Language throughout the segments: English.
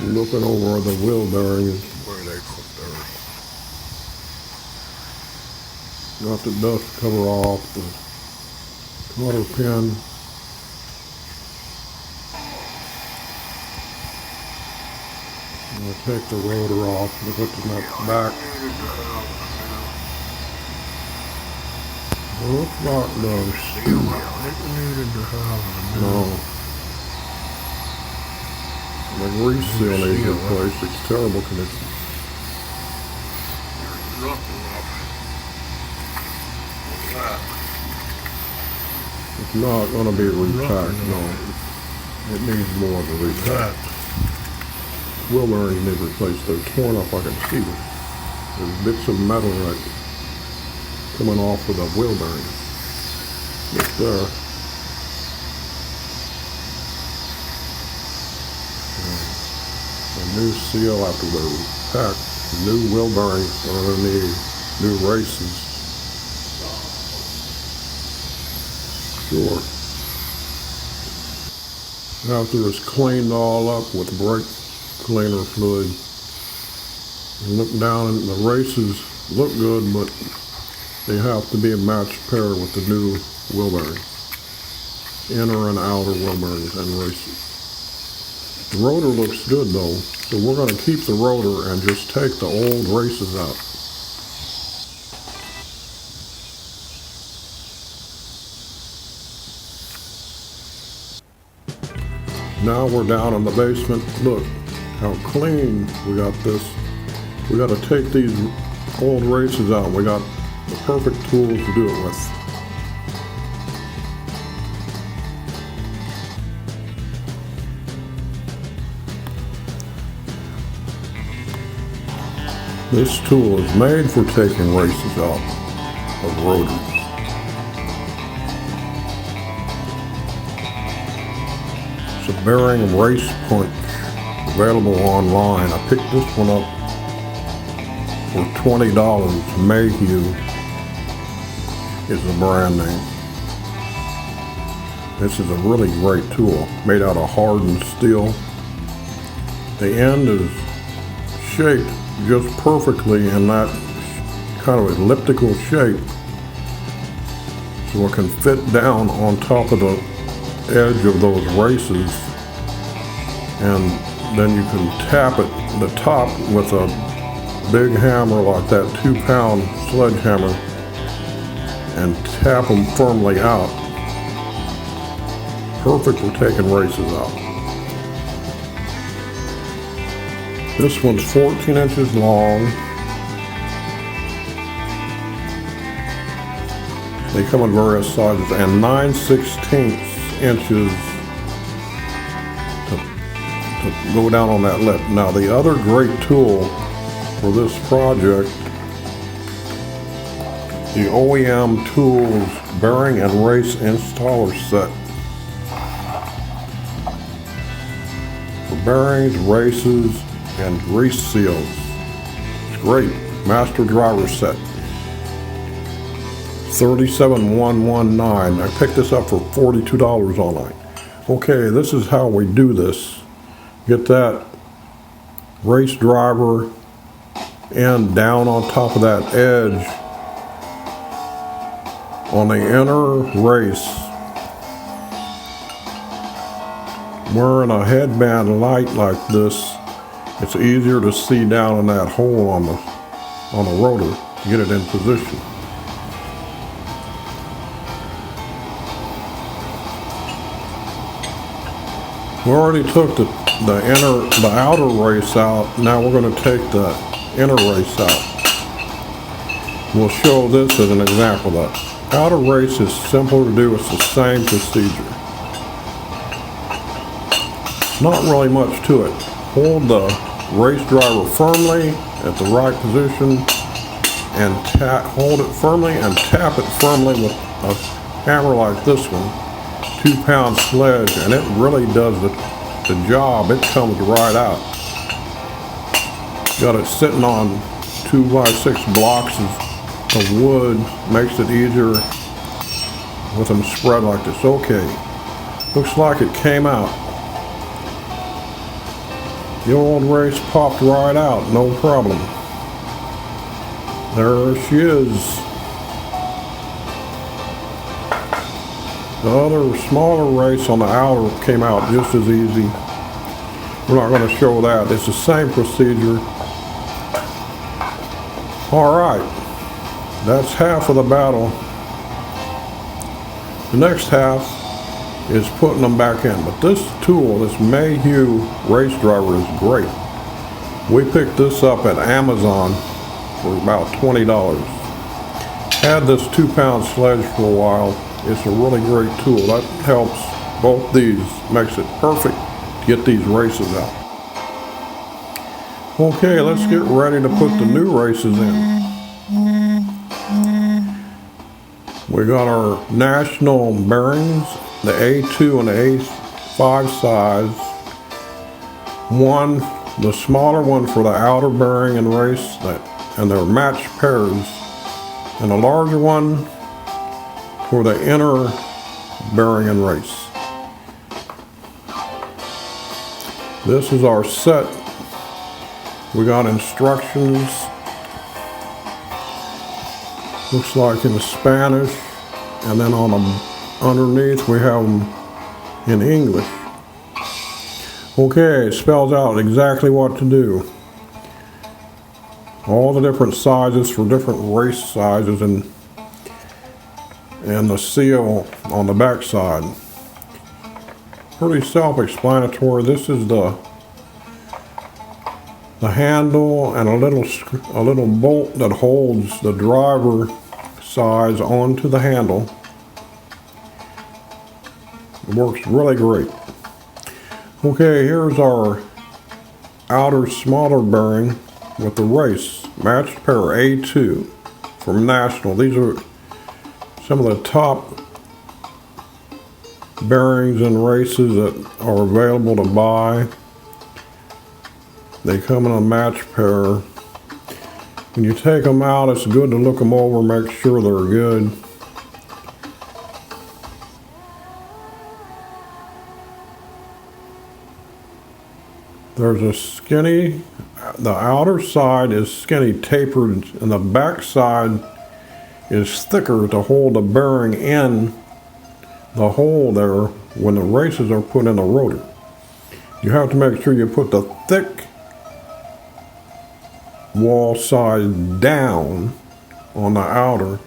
Looking over the wheel bearings where they put their, got the dust cover off, the cotter pin. I'll take the rotor off and put the nut back. Well, it's not loose. No. The grease seal needs replaced. It's terrible condition. It's not going to be retacked, no. It needs more of a retack. Wheel bearings need replaced. They're torn up, I can see them. There's bits of metal that coming off of the wheel bearing. It's there. A new seal after they're packed. New wheel bearings are going to need new races. Sure. After it's cleaned all up with brake cleaner fluid, you look down and the races look good, but they have to be a matched pair with the new wheel bearings. Inner and outer wheel bearings and races. The rotor looks good though, so we're going to keep the rotor and just take the old races out. Now we're down in the basement. Look how clean we got this. We got to take these old races out. We got the perfect tools to do it with. This tool is made for taking races out of rotors. It's a bearing race punch available online. I picked this one up for $20. Mayhew is the brand name. This is a really great tool, made out of hardened steel. The end is shaped just perfectly in that kind of elliptical shape, so it can fit down on top of the edge of those races, and then you can tap it, the top, with a big hammer like that 2-pound sledgehammer, and tap them firmly out. Perfect for taking races out. This one's 14 inches long. They come in various sizes, and 9/16 inches to go down on that lip. Now the other great tool for this project, the OEM Tools Bearing and Race Installer Set. For bearings, races, and grease seals. It's great. Master driver set. $37,119. I picked this up for $42 online. Okay, this is how we do this. Get that race driver end down on top of that edge on the inner race. Wearing a headband light like this, it's easier to see down in that hole on the rotor to get it in position. We already took the outer race out. Now we're going to take the inner race out. We'll show this as an example. The outer race is simpler to do. It's the same procedure. Not really much to it. Hold the race driver firmly at the right position and hold it firmly and tap it firmly with a hammer like this one, 2-pound sledge, and it really does the job. It comes right out. Got it sitting on 2x6 blocks of wood, makes it easier with them spread like this. Okay, looks like it came out. The old race popped right out, no problem. There she is. The other smaller race on the outer came out just as easy. We're not going to show that. It's the same procedure. Alright, that's half of the battle. The next half is putting them back in. But this tool, this Mayhew race driver, is great. We picked this up at Amazon for about $20. Had this 2-pound sledge for a while. It's a really great tool. That helps both these, makes it perfect to get these races out. Okay, let's get ready to put the new races in. We got our national bearings, the A2 and the A5 size. One, the smaller one for the outer bearing and race, and they're matched pairs. And a larger one for the inner bearing and race. This is our set. We got instructions. Looks like in Spanish, and then on them underneath we have them in English. Okay, it spells out exactly what to do. All the different sizes for different race sizes and the seal on the back side. Pretty self-explanatory. This is the handle and a little bolt that holds the driver size onto the handle. It works really great. Okay, here's our outer smaller bearing with the race matched pair A2 from National. These are some of the top bearings and races that are available to buy. They come in a match pair. When you take them out, it's good to look them over, make sure they're good. There's a skinny, the outer side is skinny tapered, and the back side is thicker to hold the bearing in the hole there when the races are put in the rotor. You have to make sure you put the thick wall side down on the outer.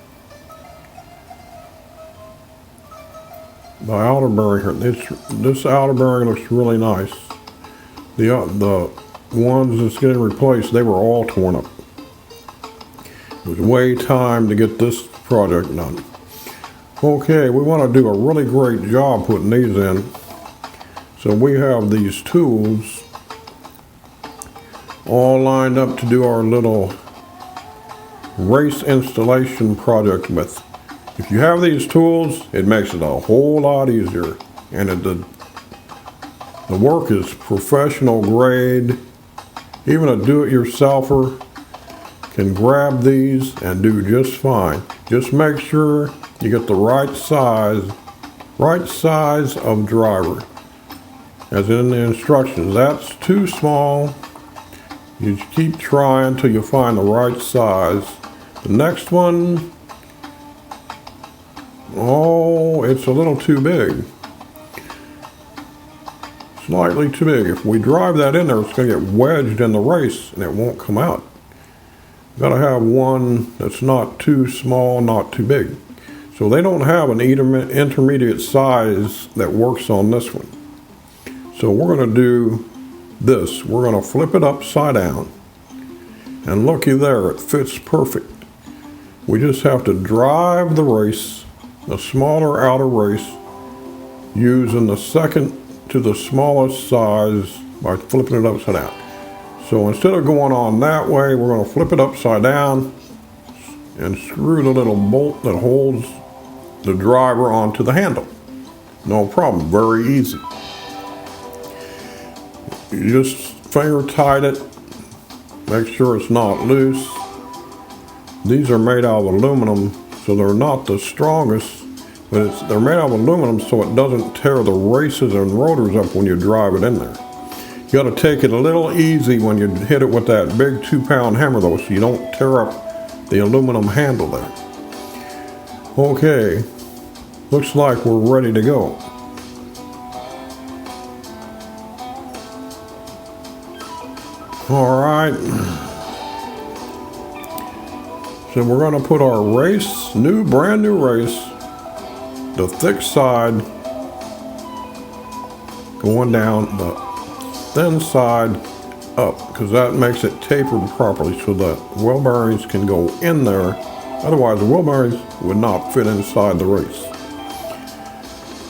The outer bearing here, this outer bearing looks really nice. The ones that's getting replaced, they were all torn up. It was way time to get this project done. Okay, we want to do a really great job putting these in. So we have these tools all lined up to do our little race installation project with. If you have these tools, it makes it a whole lot easier. And the work is professional grade. Even a do-it-yourselfer can grab these and do just fine. Just make sure you get the right size of driver. As in the instructions, that's too small. You keep trying till you find the right size. The next one, oh, it's a little too big. Slightly too big. If we drive that in there, it's going to get wedged in the race and it won't come out. You've got to have one that's not too small, not too big. So they don't have an intermediate size that works on this one. So we're going to do this. We're going to flip it upside down. And looky there, it fits perfect. We just have to drive the race, the smaller outer race, using the second to the smallest size by flipping it upside down. So instead of going on that way, we're going to flip it upside down and screw the little bolt that holds the driver onto the handle. No problem, very easy. You just finger tight it, make sure it's not loose. These are made out of aluminum, so they're not the strongest, but they're made out of aluminum so it doesn't tear the races and rotors up when you drive it in there. You got to take it a little easy when you hit it with that big 2-pound hammer though, so you don't tear up the aluminum handle there. Okay, looks like we're ready to go. All right, so we're going to put our race, brand new race, the thick side going down, the thin side up, because that makes it tapered properly so the wheel bearings can go in there. Otherwise the wheel bearings would not fit inside the race.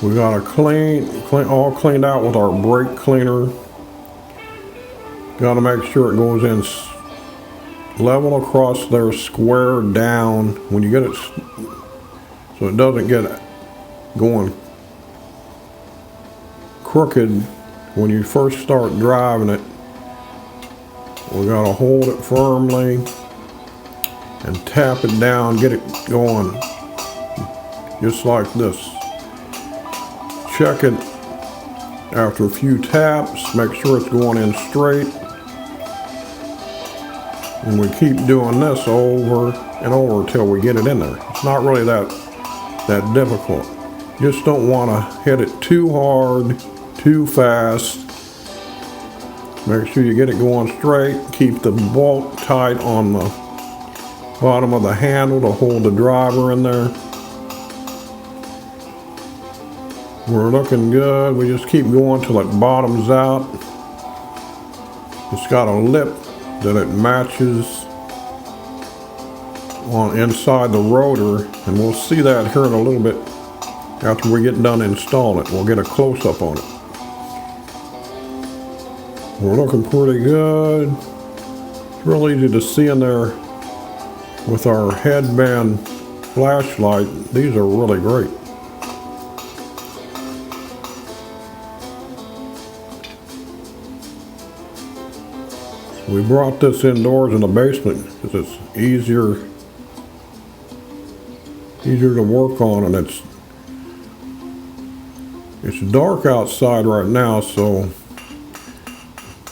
We got to all cleaned out with our brake cleaner. Got to make sure it goes in level across there, square down when you get it, so it doesn't get going crooked when you first start driving it. We got to hold it firmly and tap it down, get it going just like this. Check it after a few taps, make sure it's going in straight. And we keep doing this over and over until we get it in there. It's not really that difficult. Just don't want to hit it too hard, too fast. Make sure you get it going straight. Keep the bolt tight on the bottom of the handle to hold the driver in there. We're looking good. We just keep going till it bottoms out. It's got a lip that it matches on inside the rotor, and we'll see that here in a little bit after we get done installing it. We'll get a close-up on it. We're looking pretty good. It's real easy to see in there with our headband flashlight. These are really great. We brought this indoors in the basement because it's easier to work on, and it's dark outside right now, so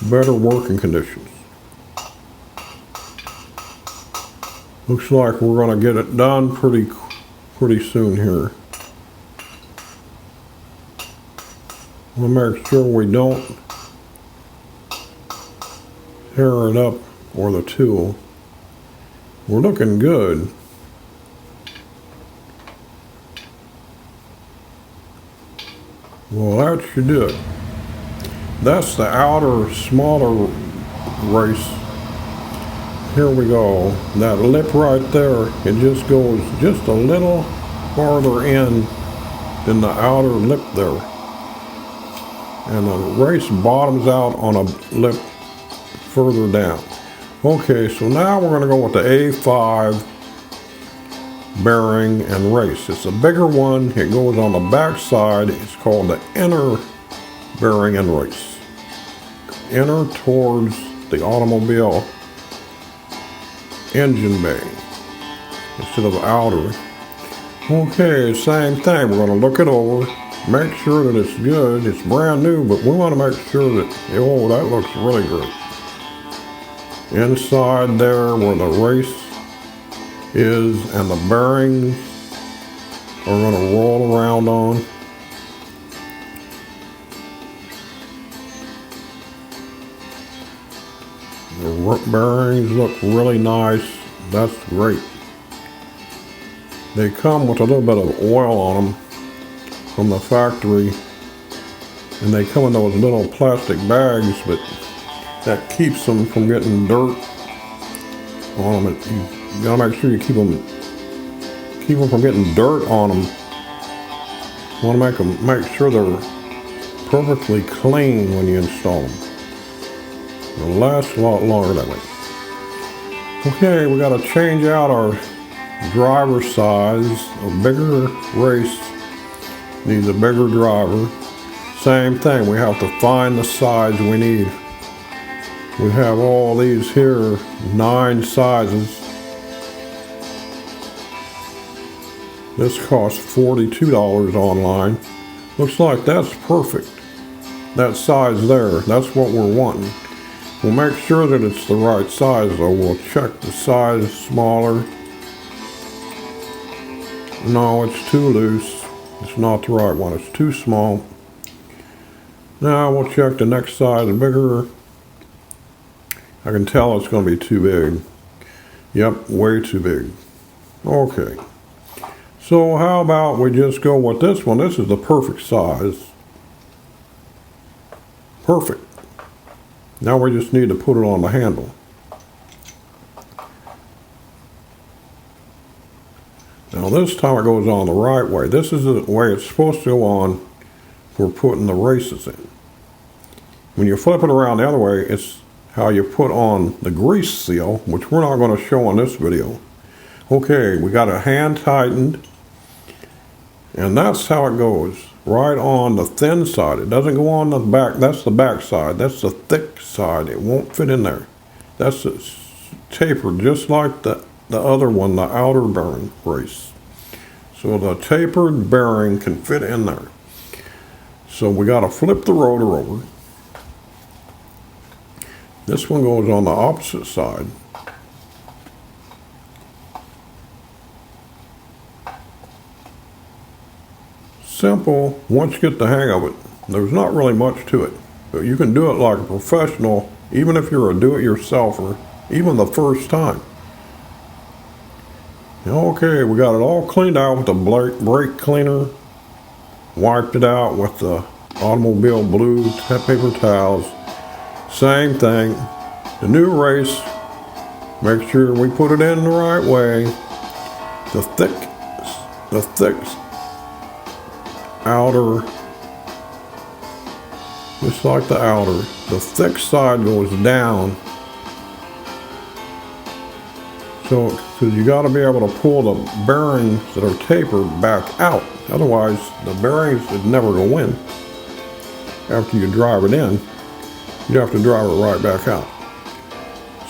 better working conditions. Looks like we're going to get it done pretty soon here. We'll make sure we don't tear it up or the tool. We're looking good. Well, that should do it. That's the outer, smaller race. Here we go. That lip right there, it just goes just a little farther in than the outer lip there. And the race bottoms out on a lip further down. Okay, so now we're going to go with the A5 bearing and race. It's a bigger one. It goes on the back side. It's called the inner bearing and race. Inner towards the automobile engine bay instead of outer. Okay, same thing. We're going to look it over, make sure that it's good. It's brand new, but we want to make sure that, oh, that looks really great. Inside there where the race is and the bearings are going to roll around on. The bearings look really nice. That's great. They come with a little bit of oil on them from the factory, and they come in those little plastic bags, but that keeps them from getting dirt on them. You gotta make sure you keep them from getting dirt on them. You want to make sure they're perfectly clean when you install them. They'll last a lot longer that way. Okay, we got to change out our driver size. A bigger race needs a bigger driver. Same thing, we have to find the size we need. We have all these here, 9 sizes. This costs $42 online. Looks like that's perfect. that size there. That's what we're wanting. We'll make sure that it's the right size though. We'll check the size smaller. No, it's too loose. It's not the right one. It's too small. Now we'll check the next size bigger. I can tell it's going to be too big. Yep, way too big. Okay. So how about we just go with this one? This is the perfect size. Perfect. Now we just need to put it on the handle. Now this time it goes on the right way. This is the way it's supposed to go on for putting the races in. When you flip it around the other way, it's how you put on the grease seal, which we're not going to show on this video. Okay, we got a hand tightened, and that's how it goes. Right on the thin side. It doesn't go on the back. That's the back side. That's the thick side. It won't fit in there. That's tapered just like the other one, the outer bearing brace. So the tapered bearing can fit in there. So we got to flip the rotor over. This one goes on the opposite side. Simple once you get the hang of it. There's not really much to it, but you can do it like a professional, even if you're a do-it-yourselfer, even the first time. Okay, we got it all cleaned out with the brake cleaner, wiped it out with the automobile blue paper towels. Same thing. The new race, make sure we put it in the right way. The thick outer, just like the outer, the thick side goes down. So, because you got to be able to pull the bearings that are tapered back out. Otherwise, the bearings would never go in. After you drive it in, you have to drive it right back out.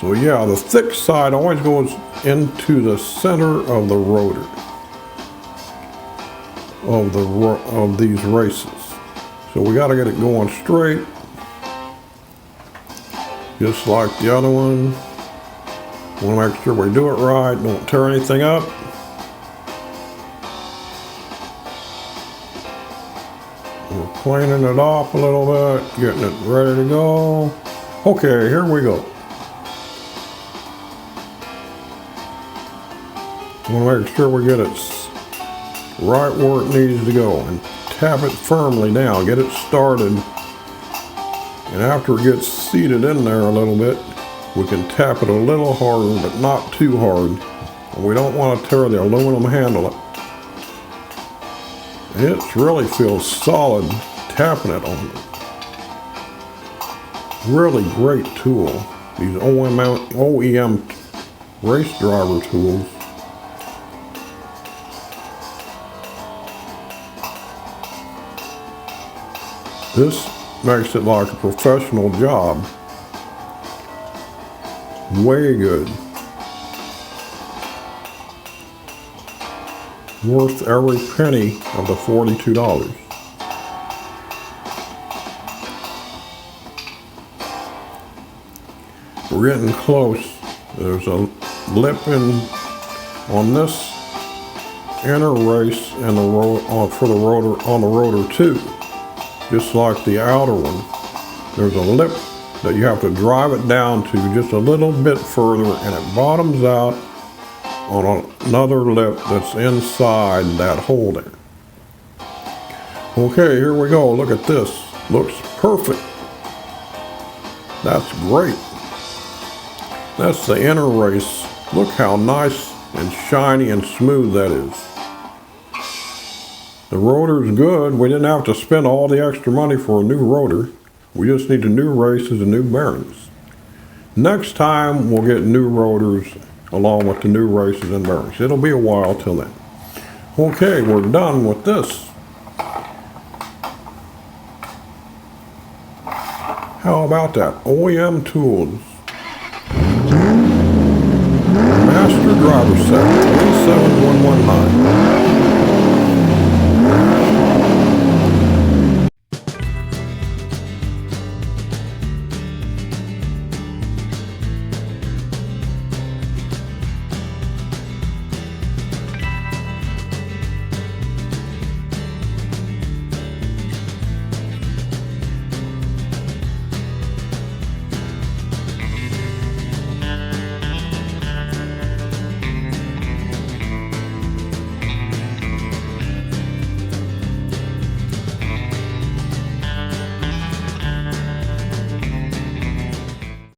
So yeah, the thick side always goes into the center of the rotor of these races. So we got to get it going straight, just like the other one. Want to make sure we do it right, don't tear anything up. We're cleaning it off a little bit, getting it ready to go. Okay, here we go. Want to make sure we get it right where it needs to go and tap it firmly down, get it started. And after it gets seated in there a little bit, we can tap it a little harder, but not too hard. And we don't want to tear the aluminum handle up. It really feels solid tapping it on it. Really great tool. These OEM race driver tools. This makes it like a professional job. Way good. Worth every penny of the $42. We're getting close. There's a lip on this inner race and for the rotor on the rotor too. Just like the outer one. There's a lip that you have to drive it down to just a little bit further, and it bottoms out on another lip that's inside that hole there. Okay, here we go. Look at this. Looks perfect. That's great. That's the inner race. Look how nice and shiny and smooth that is. The rotor's good. We didn't have to spend all the extra money for a new rotor. We just need the new races and new bearings. Next time we'll get new rotors along with the new races and bearings. It'll be a while till then. Okay, we're done with this. How about that? OEM tools. Master driver set 37119.